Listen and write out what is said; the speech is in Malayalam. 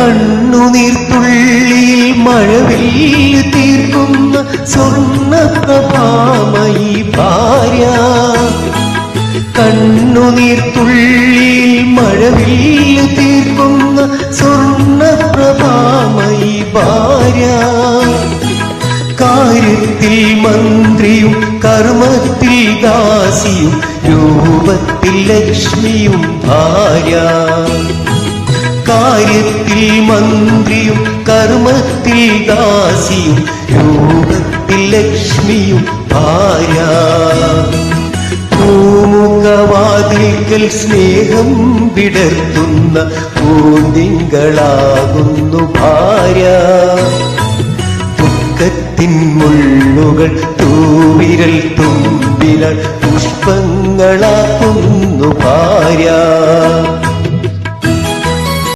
കണ്ണുനീർത്തുള്ളിയിൽ മഴവിൽ തീർക്കുന്ന സ്വർണ്ണപ്രഭാമയി ഭാര്യ. കണ്ണുനീർത്തുള്ളിയിൽ മഴവിൽ തീർക്കുന്ന സ്വർണ്ണപ്രഭാമയി ഭാര്യ. കാര്യത്തിൽ മന്ത്രിയും കർമ്മത്തിൽ ദാസിയും രൂപത്തിൽ ലക്ഷ്മിയും ഭാര്യ. കാര്യത്തിൽ മന്ത്രിയും കർമ്മത്തിൽ ദാസിയും രൂപത്തിൽ ലക്ഷ്മിയും ഭാര്യ. പൂമുഖവാതിൽക്കൽ സ്നേഹം വിടർത്തുന്ന പൂന്തിങ്കളാകുന്നു ഭാര്യ. ദുഃഖത്തിൻ മുള്ളുകൾ തൂവിരൽ തുമ്പിനാൽ പുഷ്പങ്ങളാക്കുന്നു ഭാര്യ.